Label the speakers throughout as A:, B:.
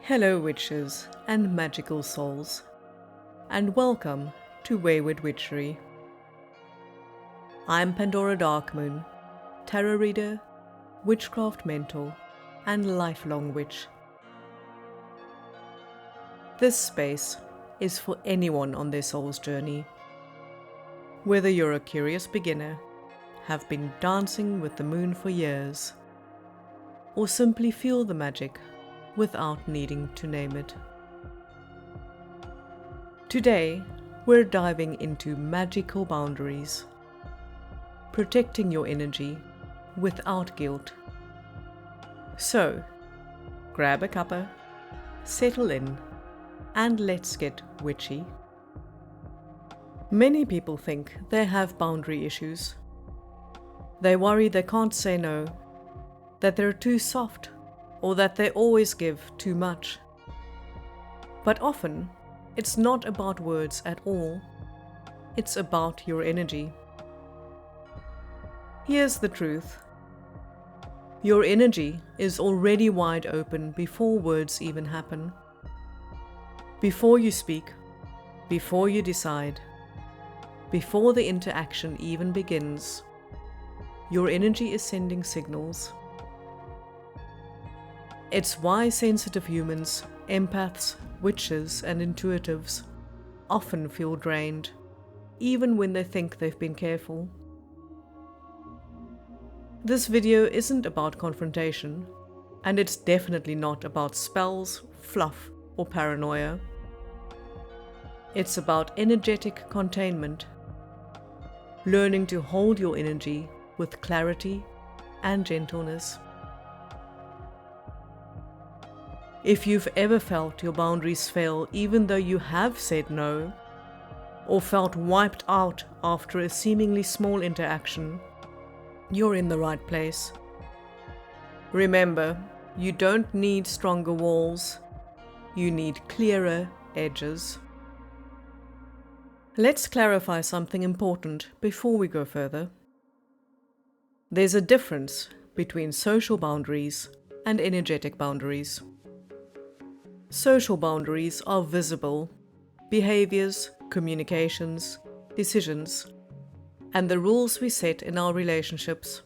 A: Hello witches and magical souls, and welcome to Wayward Witchery. I'm Pandora Darkmoon, tarot reader, witchcraft mentor, and lifelong witch. This space is for anyone on their soul's journey. Whether you're a curious beginner, have been dancing with the moon for years, or simply feel the magic without needing to name it. Today, we're diving into magical boundaries, protecting your energy without guilt. So, grab a cuppa, settle in, and let's get witchy. Many people think they have boundary issues. They worry they can't say no, that they're too soft, or that they always give too much. But often, it's not about words at all. It's about your energy. Here's the truth. Your energy is already wide open before words even happen. Before you speak, before you decide, before the interaction even begins, your energy is sending signals. It's why sensitive humans, empaths, witches, and intuitives often feel drained, even when they think they've been careful. This video isn't about confrontation, and it's definitely not about spells, fluff, or paranoia. It's about energetic containment, learning to hold your energy with clarity and gentleness. If you've ever felt your boundaries fail even though you have said no, or felt wiped out after a seemingly small interaction, you're in the right place. Remember, you don't need stronger walls, you need clearer edges. Let's clarify something important before we go further. There's a difference between social boundaries and energetic boundaries. Social boundaries are visible behaviors, communications, decisions, and the rules we set in our relationships.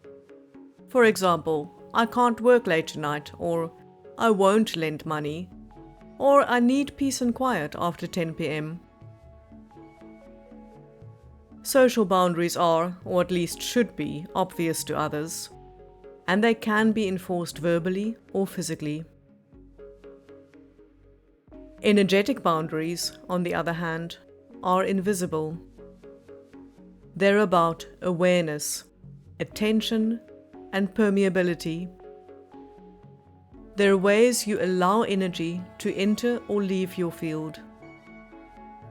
A: For example, I can't work late tonight, or I won't lend money, or I need peace and quiet after 10 p.m. Social boundaries are, or at least should be, obvious to others, and they can be enforced verbally or physically. Energetic boundaries, on the other hand, are invisible. They're about awareness, attention, and permeability. They're ways you allow energy to enter or leave your field.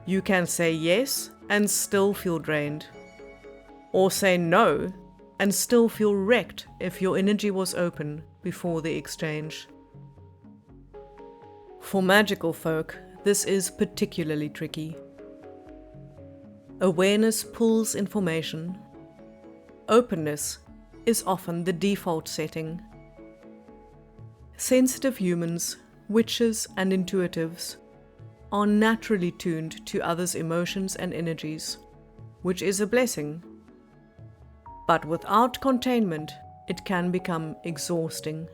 A: You can say yes and still feel drained, or say no and still feel wrecked if your energy was open before the exchange. For magical folk, this is particularly tricky. Awareness pulls information. Openness is often the default setting. Sensitive humans, witches, and intuitives are naturally tuned to others' emotions and energies, which is a blessing. But without containment, it can become exhausting.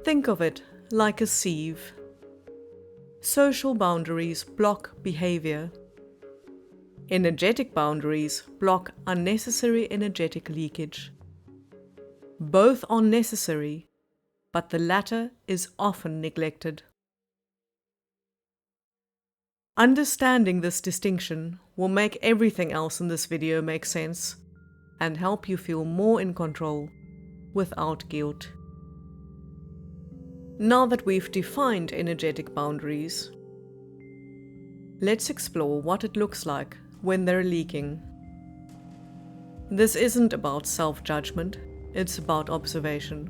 A: Think of it like a sieve. Social boundaries block behavior. Energetic boundaries block unnecessary energetic leakage. Both are necessary, but the latter is often neglected. Understanding this distinction will make everything else in this video make sense and help you feel more in control without guilt. Now that we've defined energetic boundaries, let's explore what it looks like when they're leaking. This isn't about self-judgment, it's about observation.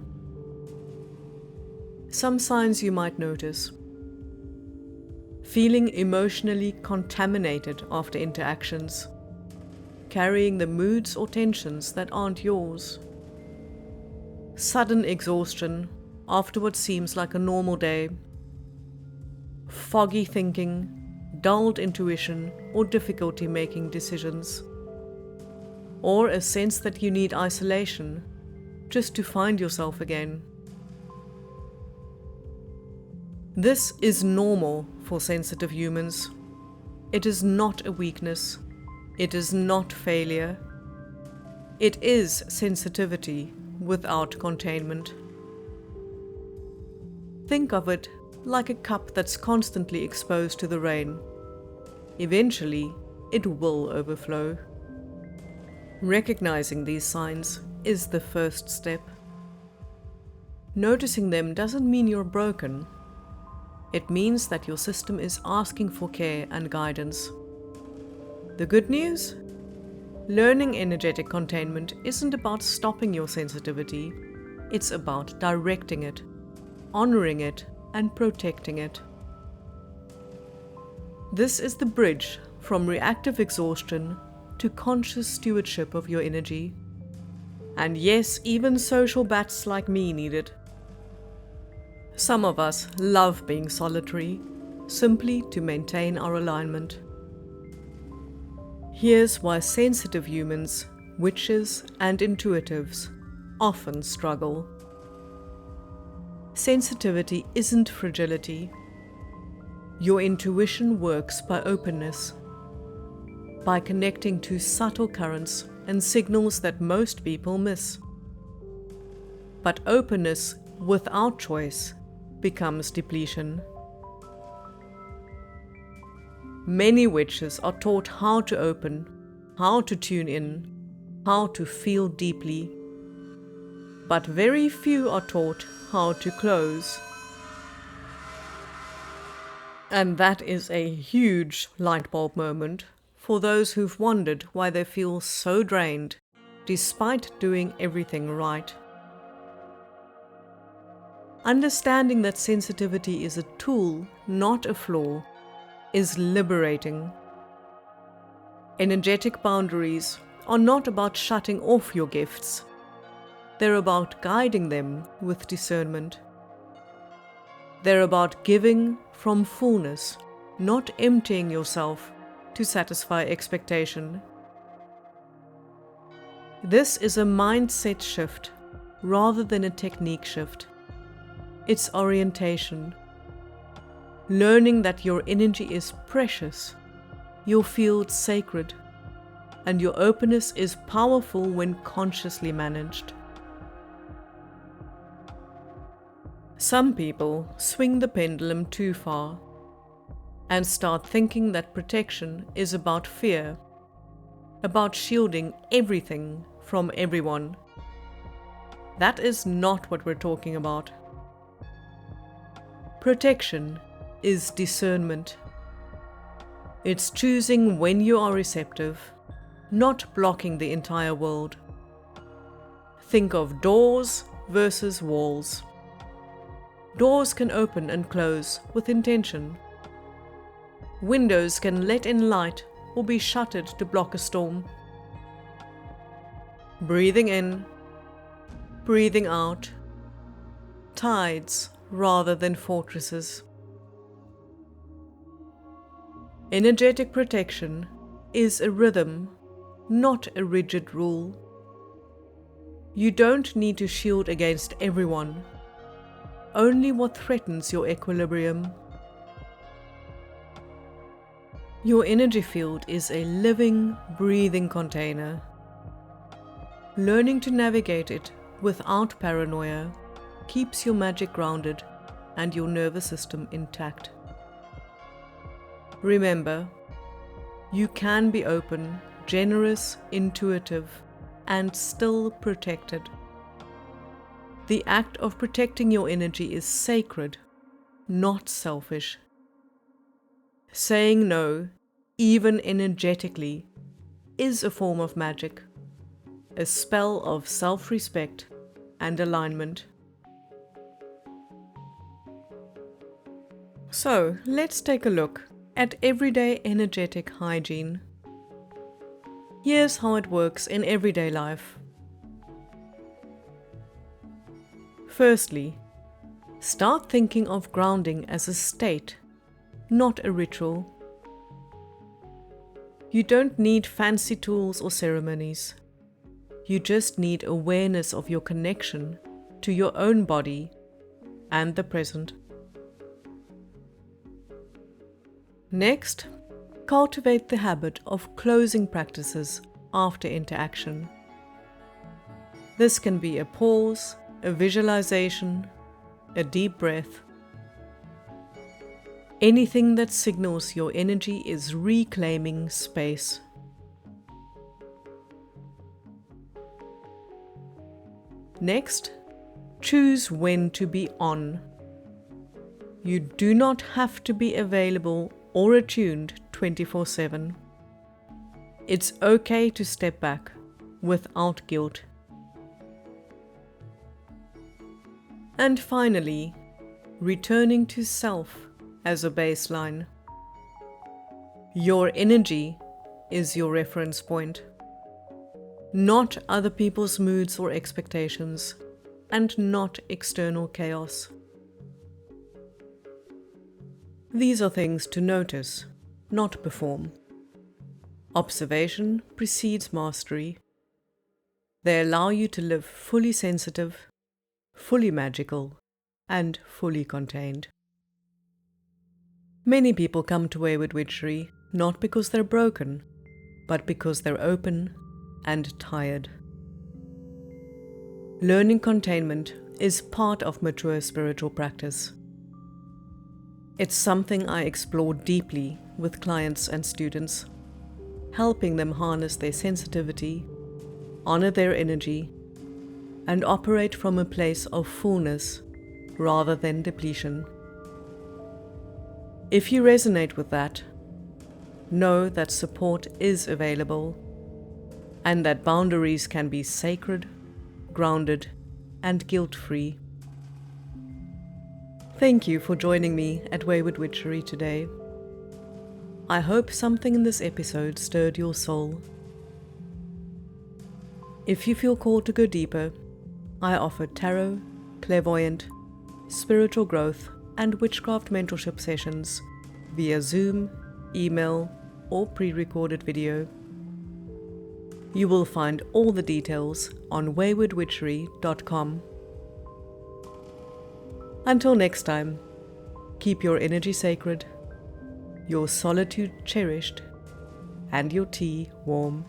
A: Some signs you might notice: feeling emotionally contaminated after interactions, carrying the moods or tensions that aren't yours, sudden exhaustion after what seems like a normal day. Foggy thinking, dulled intuition, or difficulty making decisions. Or a sense that you need isolation just to find yourself again. This is normal for sensitive humans. It is not a weakness. It is not failure. It is sensitivity without containment. Think of it like a cup that's constantly exposed to the rain. Eventually, it will overflow. Recognizing these signs is the first step. Noticing them doesn't mean you're broken. It means that your system is asking for care and guidance. The good news? Learning energetic containment isn't about stopping your sensitivity. It's about directing it, honoring it, and protecting it. This is the bridge from reactive exhaustion to conscious stewardship of your energy. And yes, even social bats like me need it. Some of us love being solitary, simply to maintain our alignment. Here's why sensitive humans, witches, and intuitives often struggle. Sensitivity isn't fragility. Your intuition works by openness, by connecting to subtle currents and signals that most people miss. But openness without choice becomes depletion. Many witches are taught how to open, how to tune in, how to feel deeply, but very few are taught how to close. And that is a huge light bulb moment for those who've wondered why they feel so drained despite doing everything right. Understanding that sensitivity is a tool, not a flaw, is liberating. Energetic boundaries are not about shutting off your gifts. They're about guiding them with discernment. They're about giving from fullness, not emptying yourself to satisfy expectation. This is a mindset shift rather than a technique shift. It's orientation. Learning that your energy is precious, your field sacred, and your openness is powerful when consciously managed. Some people swing the pendulum too far and start thinking that protection is about fear, about shielding everything from everyone. That is not what we're talking about. Protection is discernment. It's choosing when you are receptive, not blocking the entire world. Think of doors versus walls. Doors can open and close with intention. Windows can let in light or be shuttered to block a storm. Breathing in, breathing out. Tides rather than fortresses. Energetic protection is a rhythm, not a rigid rule. You don't need to shield against everyone, only what threatens your equilibrium. Your energy field is a living, breathing container. Learning to navigate it without paranoia keeps your magic grounded and your nervous system intact. Remember, you can be open, generous, intuitive, and still protected. The act of protecting your energy is sacred, not selfish. Saying no, even energetically, is a form of magic, a spell of self-respect and alignment. So, let's take a look at everyday energetic hygiene. Here's how it works in everyday life. Firstly, Start thinking of grounding as a state, not a ritual. You don't need fancy tools or ceremonies. You just need awareness of your connection to your own body and the present. Next, cultivate the habit of closing practices after interaction. This can be a pause, a visualization, a deep breath. Anything that signals your energy is reclaiming space. Next, choose when to be on. You do not have to be available or attuned 24/7. It's okay to step back without guilt. And finally, returning to self as a baseline. Your energy is your reference point, not other people's moods or expectations, and not external chaos. These are things to notice, not perform. Observation precedes mastery. They allow you to live fully sensitive, fully magical, and fully contained. Many people come to Wayward Witchery not because they're broken, but because they're open and tired. Learning containment is part of mature spiritual practice. It's something I explore deeply with clients and students, helping them harness their sensitivity, honor their energy, and operate from a place of fullness rather than depletion. If you resonate with that, know that support is available and that boundaries can be sacred, grounded, and guilt-free. Thank you for joining me at Wayward Witchery today. I hope something in this episode stirred your soul. If you feel called to go deeper, I offer tarot, clairvoyant, spiritual growth, and witchcraft mentorship sessions via Zoom, email, or pre-recorded video. You will find all the details on waywardwitchery.com. Until next time, keep your energy sacred, your solitude cherished, and your tea warm.